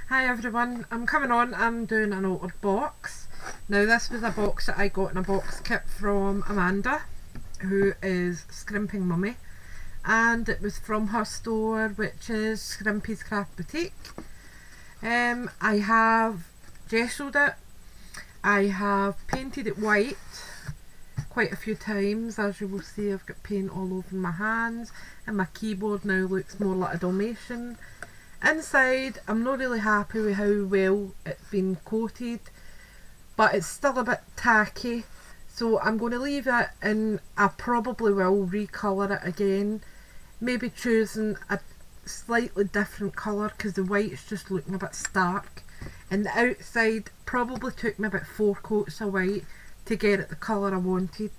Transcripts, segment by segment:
Hi everyone, I'm coming on, I'm doing an altered box. Now this was a box that I got in a box kit from Amanda, who is Scrimping Mummy, and it was from her store, which is Scrimpy's Craft Boutique. I have gessoed it, I have painted it white quite a few times. As you will see, I've got paint all over my hands and my keyboard now looks more like a Dalmatian. Inside, I'm not really happy with how well it's been coated, but it's still a bit tacky, so I'm going to leave it, and I probably will recolour it again, maybe choosing a slightly different colour because the white's just looking a bit stark, and the outside probably took me about 4 coats of white to get it the colour I wanted.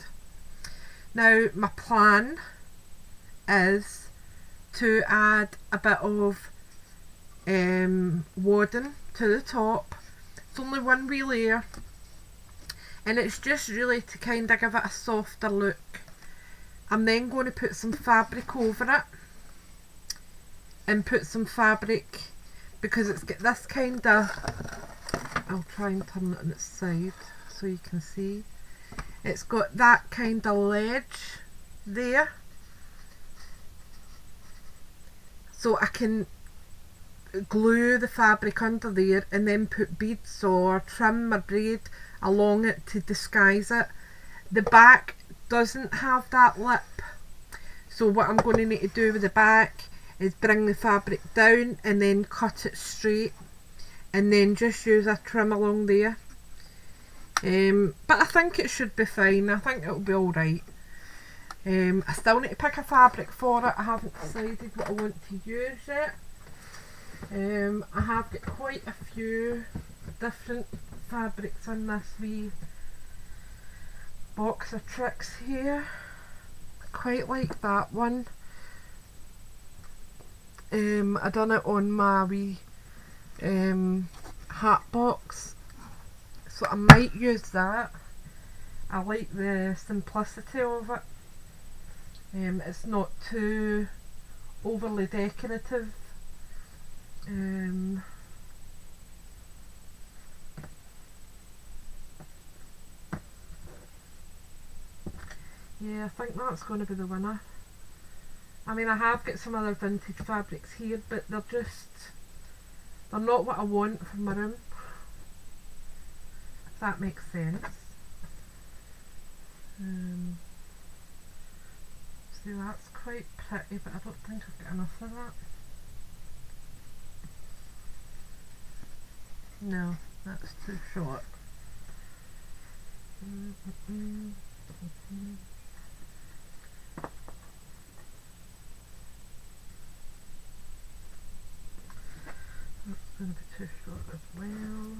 Now my plan is to add a bit of wadding to the top. It's only one wee layer, and it's just really to kind of give it a softer look. I'm then going to put some fabric over it, and put some fabric, because it's got this kind of, I'll try and turn it on its side so you can see, it's got that kind of ledge there, so I can glue the fabric under there and then put beads or trim or braid along it to disguise it. The back doesn't have that lip, so what I'm going to need to do with the back is bring the fabric down and then cut it straight, and then just use a trim along there. But I think it should be fine. I think it'll be alright. I still need to pick a fabric for it. I haven't decided what I want to use yet. I have got quite a few different fabrics in this wee box of tricks here. I quite like that one. I done it on my wee hat box, so I might use that. I like the simplicity of it. It's not too overly decorative. Yeah, I think that's going to be the winner. I mean, I have got some other vintage fabrics here, but they're not what I want for my room, if that makes sense. See, that's quite pretty, but I don't think I've got enough of that. No, that's too short. That's going to be too short as well.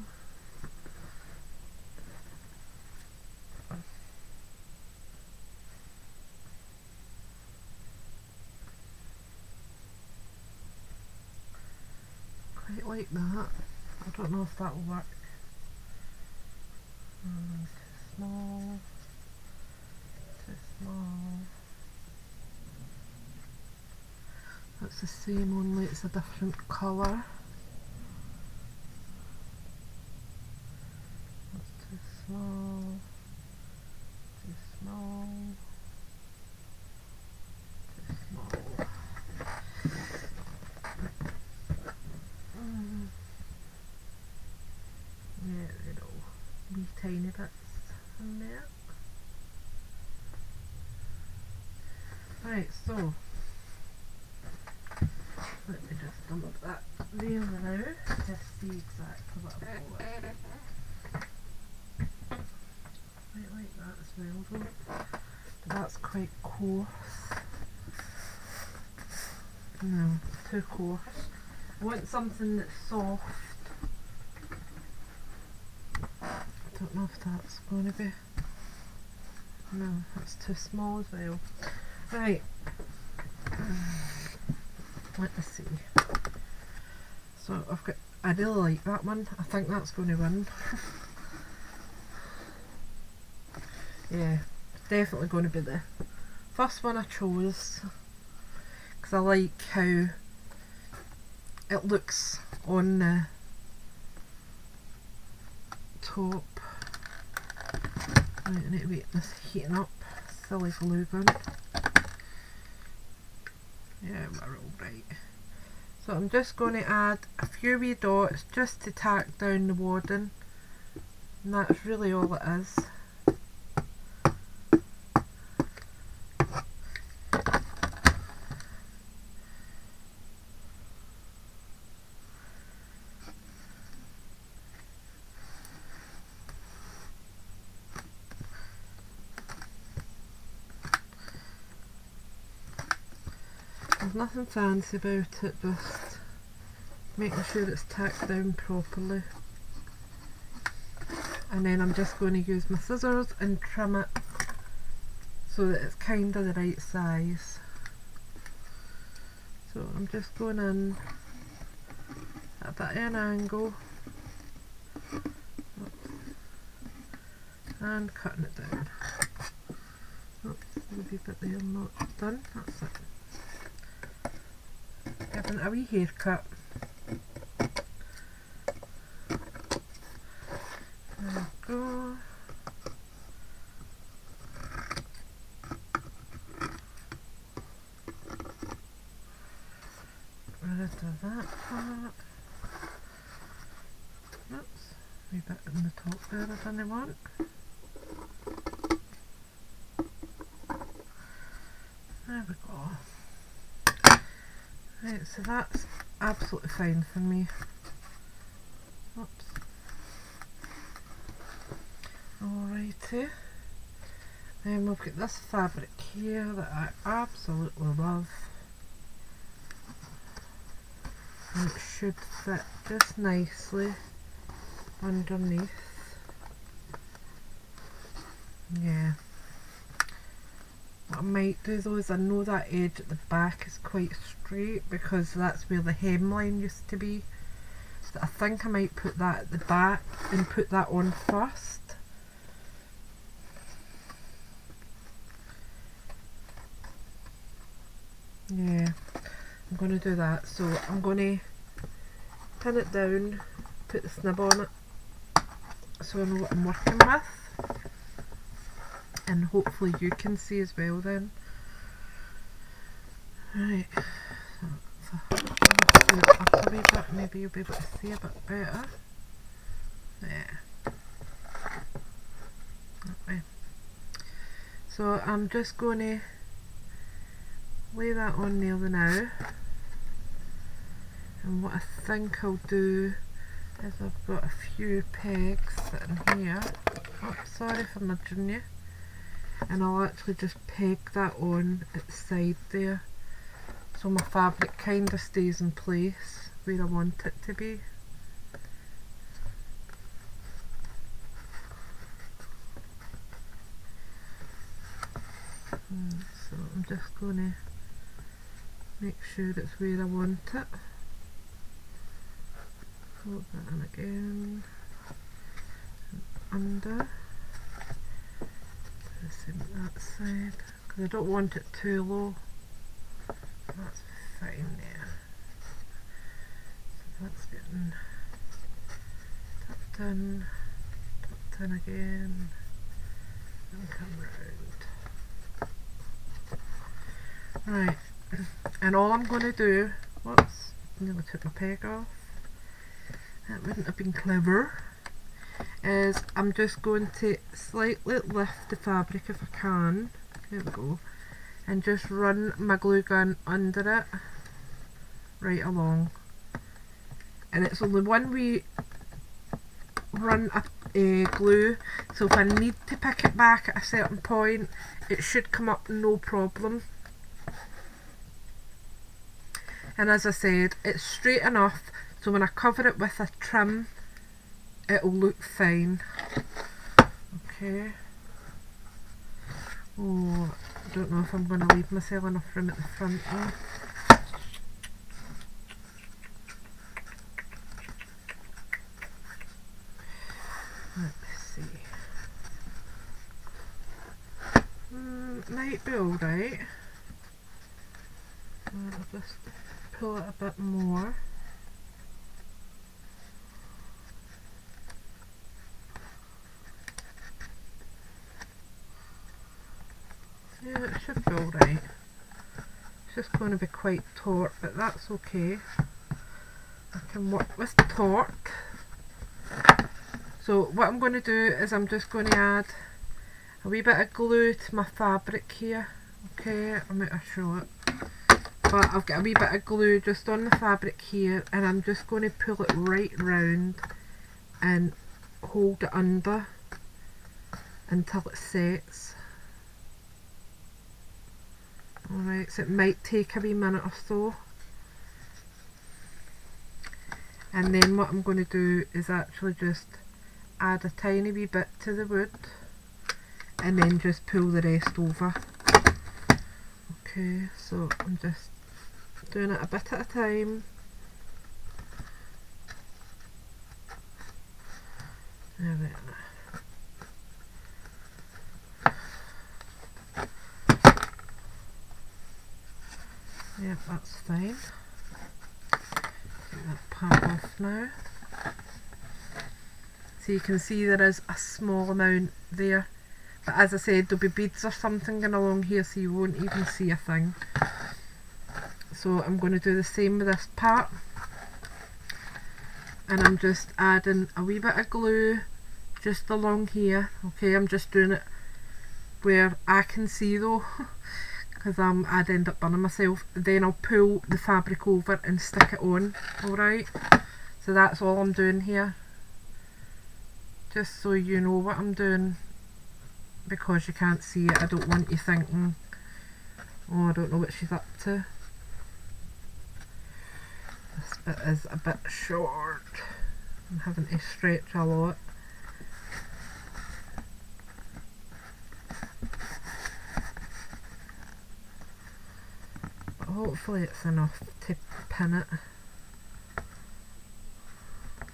Quite like that. I don't know if that will work. Too small. Too small. That's the same, only it's a different colour. That's too small. Too small. Too small. Yeah, little wee tiny bits in there. Right, so let me just dump that there now to see exactly what I've got. Quite like that as well though, but that's quite coarse. No, too coarse. I want something that's soft. I don't know if that's going to be, no, that's too small as well. Right, let me see. So I've got, I really like that one. I think that's going to win. Yeah, definitely going to be the first one I chose, because I like how it looks on the top. Right, I need to wait this heating up. Silly glue gun. Yeah, we're alright. So I'm just going to add a few wee dots just to tack down the wadding, and that's really all it is. There's nothing fancy about it, just making sure it's tacked down properly. And then I'm just going to use my scissors and trim it so that it's kind of the right size. So I'm just going in at a bit of an angle and cutting it down. Oops, there's a wee bit there not done, that's it. Giving it a wee haircut. There we go. Rid of that part. Oops, a wee bit in the top there I didn't want. There we go. Right, so that's absolutely fine for me. Oops. Alrighty. Then we've got this fabric here that I absolutely love. And it should fit just nicely underneath. Yeah. What I might do though is I know that edge at the back is quite straight because that's where the hemline used to be. So I think I might put that at the back and put that on first. Yeah, I'm going to do that. So I'm going to pin it down, put the snib on it so I know what I'm working with. And hopefully you can see as well then. Right, so do it up a wee bit, maybe you'll be able to see a bit better. Yeah. That way. So I'm just going to lay that on there now. And what I think I'll do is I've got a few pegs sitting here. Oh, sorry for nudging you. And I'll actually just peg that on at the side there so my fabric kind of stays in place where I want it to be. So I'm just going to make sure it's where I want it. Hold that in again, and under. The same at that side, because I don't want it too low. That's fine there. So that's getting tucked in again, and come round. Right, and all I'm going to do, whoops, nearly took my peg off. That wouldn't have been clever. Is I'm just going to slightly lift the fabric if I can, there we go, and just run my glue gun under it right along, and it's only one wee run of glue, so if I need to pick it back at a certain point it should come up no problem. And as I said, it's straight enough so when I cover it with a trim it'll look fine. Okay. Oh, I don't know if I'm going to leave myself enough room at the front though. Let's see. Might be alright. I'll just pull it a bit more. Yeah, it should be alright. It's just going to be quite taut, but that's okay. I can work with torque. So what I'm going to do is I'm just going to add a wee bit of glue to my fabric here. Okay, I'm going to show it. But I've got a wee bit of glue just on the fabric here, and I'm just going to pull it right round and hold it under until it sets. Alright, so it might take a wee minute or so. And then what I'm going to do is actually just add a tiny wee bit to the wood and then just pull the rest over. Okay, so I'm just doing it a bit at a time. There we are. Yeah, that's fine. Take that part off now. So you can see there is a small amount there, but as I said, there'll be beads or something going along here, so you won't even see a thing. So I'm going to do the same with this part, and I'm just adding a wee bit of glue just along here. Okay, I'm just doing it where I can see though, because I'd end up burning myself. Then I'll pull the fabric over and stick it on. Alright, so that's all I'm doing here, just so you know what I'm doing, because you can't see it. I don't want you thinking, oh, I don't know what she's up to. This bit is a bit short. I'm having to stretch a lot. But hopefully it's enough to pin it.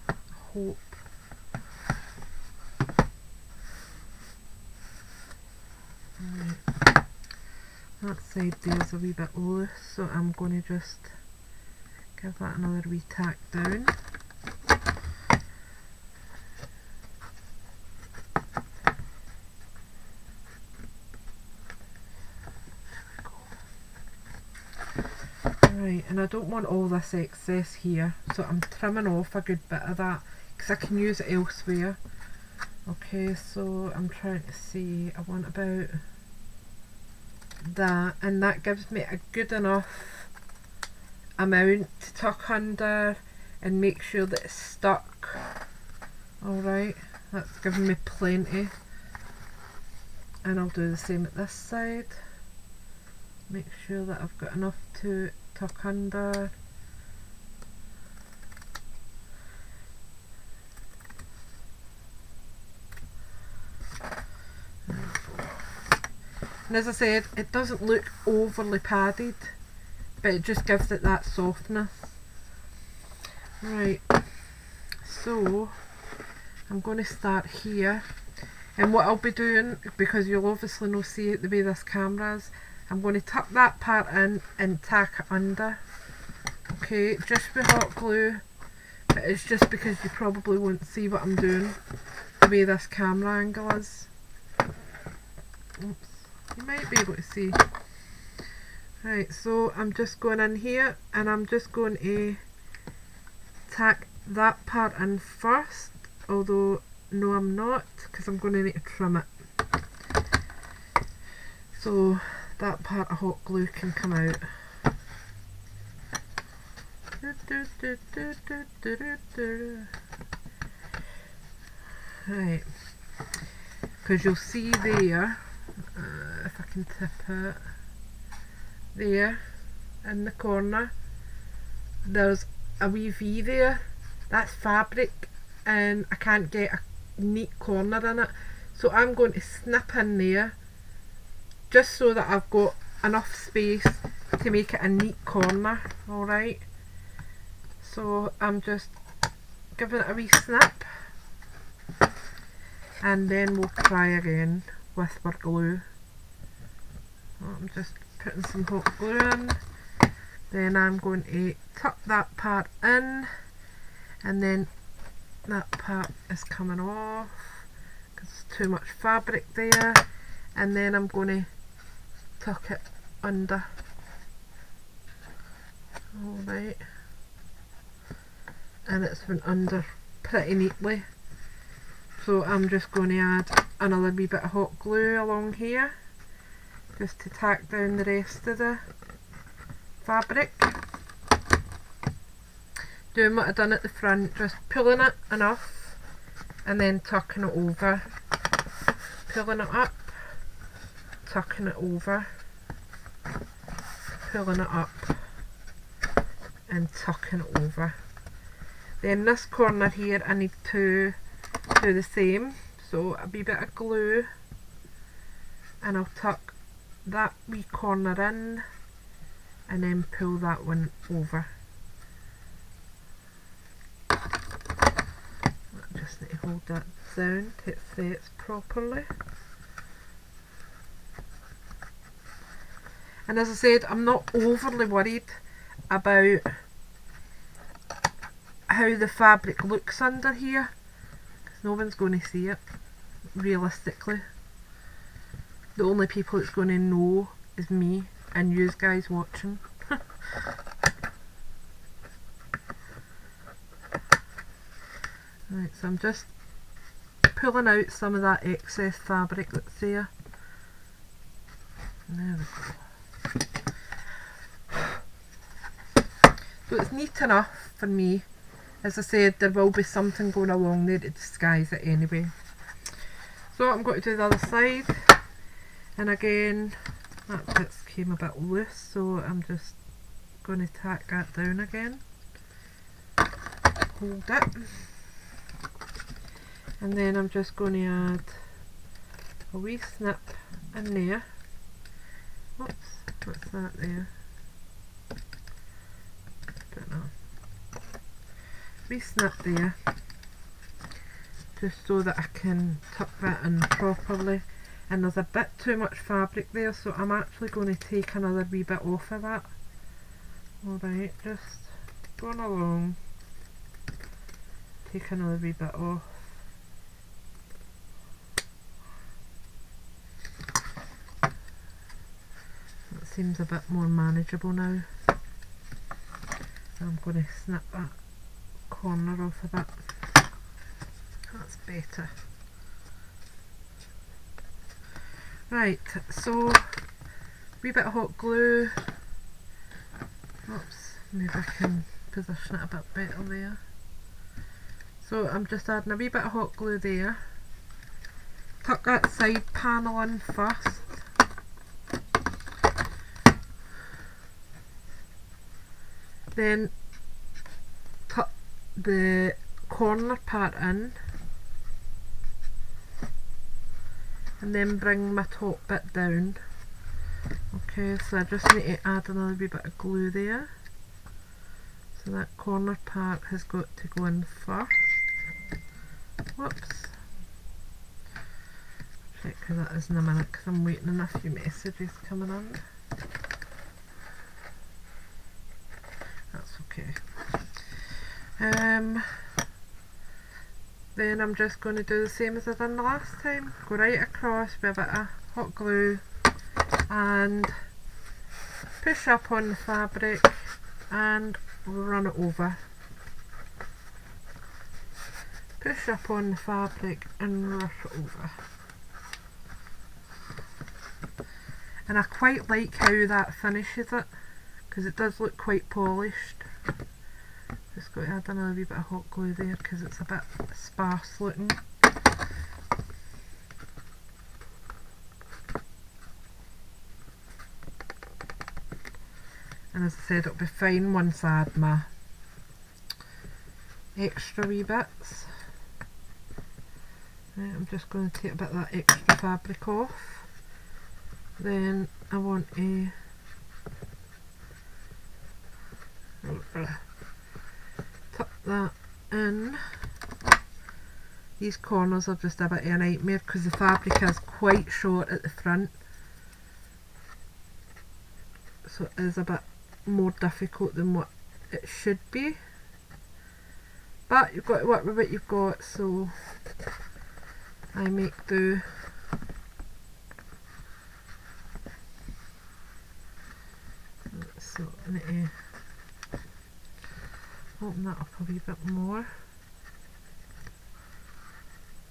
I hope. Right. That side there's a wee bit loose, so I'm going to just give that another wee tack down. Right, and I don't want all this excess here, so I'm trimming off a good bit of that because I can use it elsewhere. Okay, so I'm trying to see, I want about that, and that gives me a good enough amount to tuck under and make sure that it's stuck. Alright, that's giving me plenty, and I'll do the same at this side. Make sure that I've got enough to tuck under. And as I said, it doesn't look overly padded, but it just gives it that softness. Right, so I'm going to start here, and what I'll be doing, because you'll obviously not see it the way this camera is, I'm going to tuck that part in and tack it under. Okay, just with hot glue, but it's just because you probably won't see what I'm doing the way this camera angle is. Oops, you might be able to see. Right, so I'm just going in here and I'm just going to tack that part in first, although no I'm not, because I'm going to need to trim it. So that part of hot glue can come out. Right, because you'll see there, if I can tip it, there in the corner there's a wee V there. That's fabric and I can't get a neat corner in it, so I'm going to snip in there just so that I've got enough space to make it a neat corner. Alright, so I'm just giving it a wee snip, and then we'll try again with our glue. I'm just putting some hot glue in, then I'm going to tuck that part in, and then that part is coming off because there's too much fabric there, and then I'm going to tuck it under. Alright, and it's went under pretty neatly, so I'm just going to add another wee bit of hot glue along here just to tack down the rest of the fabric. Doing what I've done at the front, just pulling it enough and then tucking it over, pulling it up, tucking it over, pulling it up and tucking it over. Then this corner here I need to do the same, so a wee bit of glue and I'll tuck that wee corner in and then pull that one over. I just need to hold that down till it sets properly. And as I said, I'm not overly worried about how the fabric looks under here, because no one's going to see it realistically. The only people that's going to know is me and you guys watching. Right, so I'm just pulling out some of that excess fabric that's there. There we go. So it's neat enough for me. As I said, there will be something going along there to disguise it anyway. So I'm going to do the other side, and again that bit came a bit loose, so I'm just going to tack that down again, hold it, and then I'm just going to add a wee snip in there. Oops, what's that there? Don't know. Wee snip there, just so that I can tuck that in properly. And there's a bit too much fabric there, so I'm actually going to take another wee bit off of that. Alright, just going along, take another wee bit off. That seems a bit more manageable now. I'm going to snip that corner off of that. That's better. Right, so wee bit of hot glue. Oops, maybe I can position it a bit better there. So I'm just adding a wee bit of hot glue there. Tuck that side panel in first. Then tuck the corner part in. And then bring my top bit down. Okay, so I just need to add another wee bit of glue there. So that corner part has got to go in first. Whoops. Check who that is in a minute, because I'm waiting on a few messages coming in. That's okay. Then I'm just going to do the same as I done the last time. Go right across with a bit of hot glue and push up on the fabric and run it over. Push up on the fabric and rush it over. And I quite like how that finishes it, because it does look quite polished. Just got to add another wee bit of hot glue there because it's a bit sparse looking. And as I said, it'll be fine once I add my extra wee bits. Right, I'm just going to take a bit of that extra fabric off. Then I want to tuck that in. These corners are just a bit of a nightmare because the fabric is quite short at the front, so it is a bit more difficult than what it should be, but you've got to work with what you've got, so I make do. I need to open that up a wee bit more,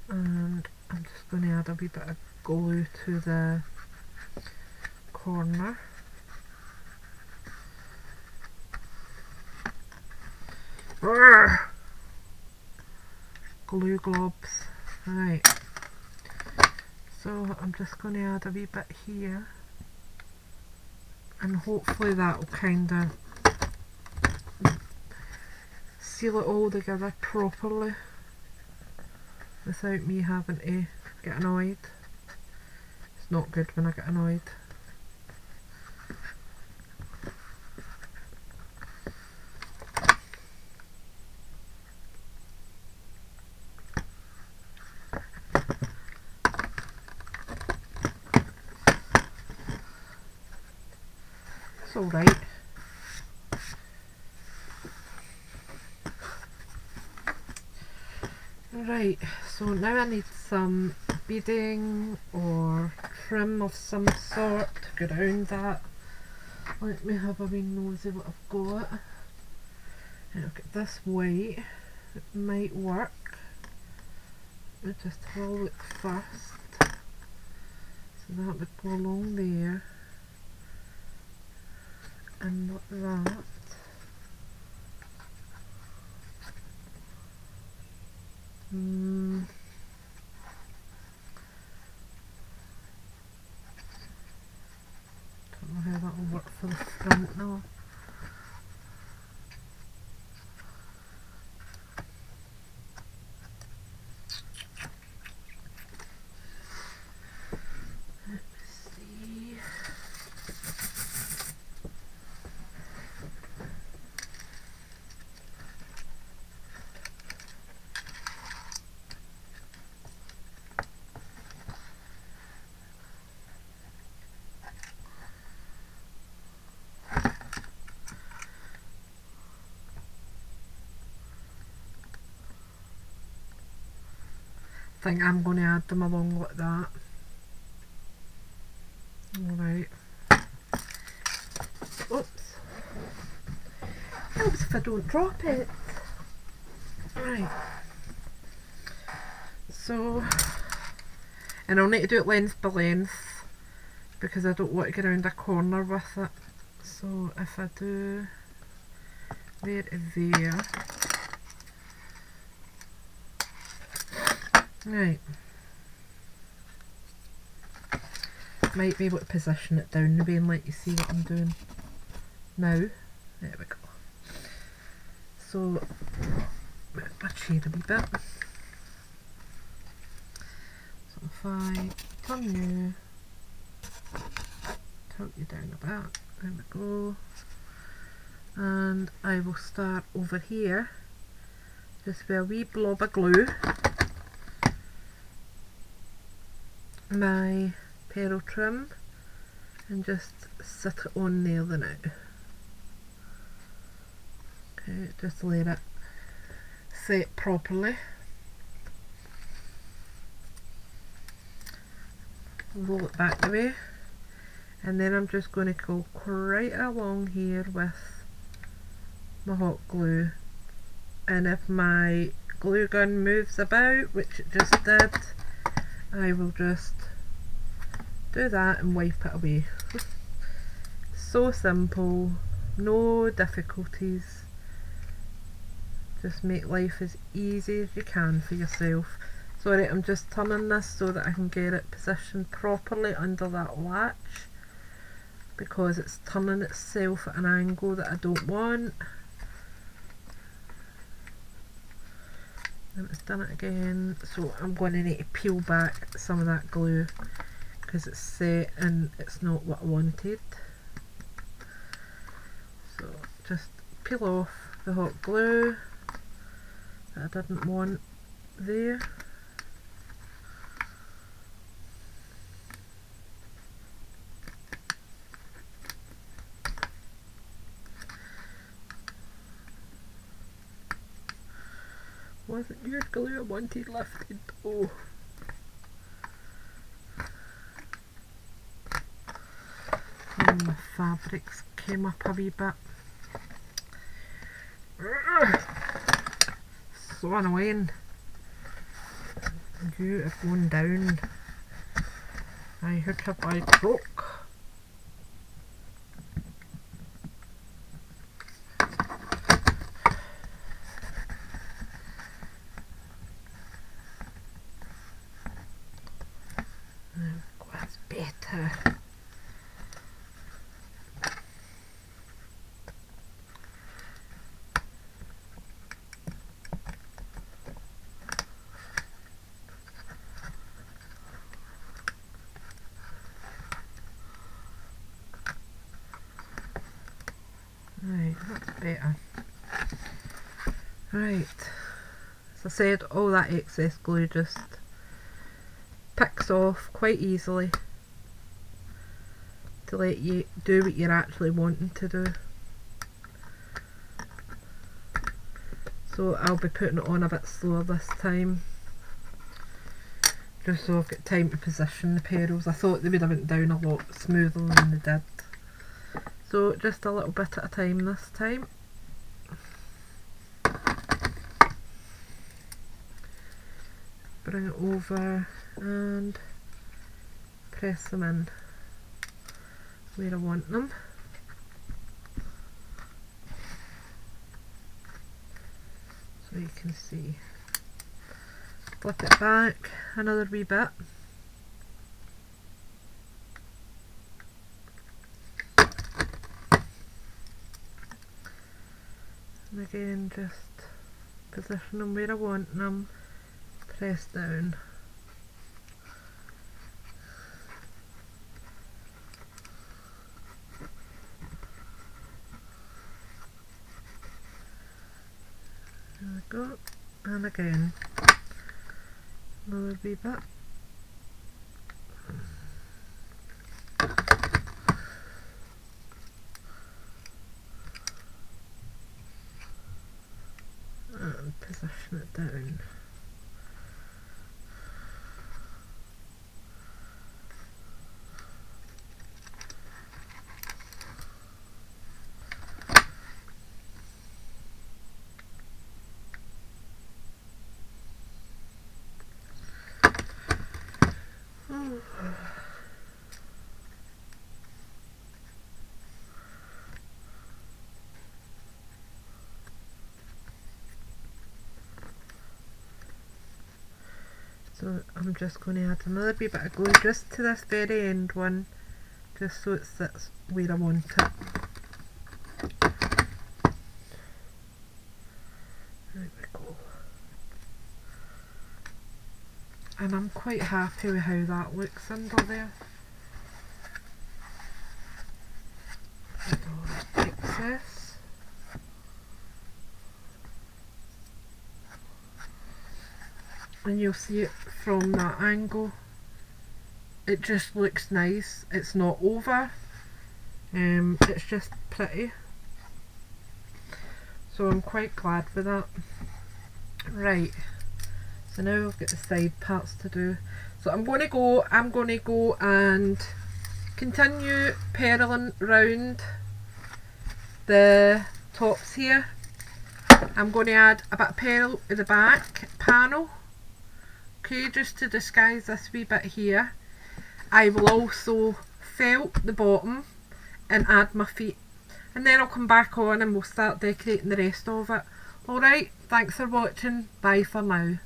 and I'm just going to add a wee bit of glue to the corner. Urgh! Glue globs. Right, so I'm just going to add a wee bit here, and hopefully that will kind of seal it all together properly without me having to get annoyed. It's not good when I get annoyed. It's alright. Right, so now I need some beading or trim of some sort to go around that. Let me have a wee nosy what I've got. And I've got this white. It might work. Let me just have a look first. So that would go along there. And like that. Don't know how that will work for the front now. Let's see. I think I'm going to add them along like that. Alright. Oops. Helps if I don't drop it. Right. So, and I'll need to do it length by length because I don't want to get around a corner with it. So if I do there to there. Right. Might be able to position it down the way and let you see what I'm doing now. There we go. So, move my chair a wee bit. So if I turn you, tilt you down a bit, there we go. And I will start over here, just with a wee blob of glue. My pearl trim and just sit it on there the now. Okay, just let it set properly. Roll it back the way, and then I'm just going to go right along here with my hot glue, and if my glue gun moves about, which it just did, I will just do that and wipe it away. So simple, no difficulties. Just make life as easy as you can for yourself. Sorry, I'm just turning this so that I can get it positioned properly under that latch, because it's turning itself at an angle that I don't want. And it's done it again, so I'm going to need to peel back some of that glue because it's set and it's not what I wanted. So just peel off the hot glue that I didn't want there. Wasn't your glue I wanted lifted? Oh. And my fabrics came up a wee bit. So annoying. You are going down. I hope have I broke. That's better. Right, that's better. Right, as I said, all that excess glue just picks off quite easily to let you do what you're actually wanting to do. So I'll be putting it on a bit slower this time, just so I've got time to position the petals. I thought they would have went down a lot smoother than they did. So just a little bit at a time this time. Bring it over and press them in where I want them. So you can see. Flip it back another wee bit. And again, just position them where I want them, press down. There we go, and again, another wee bit. And position it down. So I'm just going to add another wee bit of glue just to this very end one, just so it sits where I want it. There we go. And I'm quite happy with how that looks under there. Excess. And you'll see it from that angle. It just looks nice. It's not over. It's just pretty. So I'm quite glad with that. Right. So now I've got the side parts to do. So I'm going to go and continue purling round the tops here. I'm going to add a bit of pearl at the back panel. Okay, just to disguise this wee bit here. I will also felt the bottom and add my feet, and then I'll come back on and we'll start decorating the rest of it. Alright, thanks for watching, bye for now.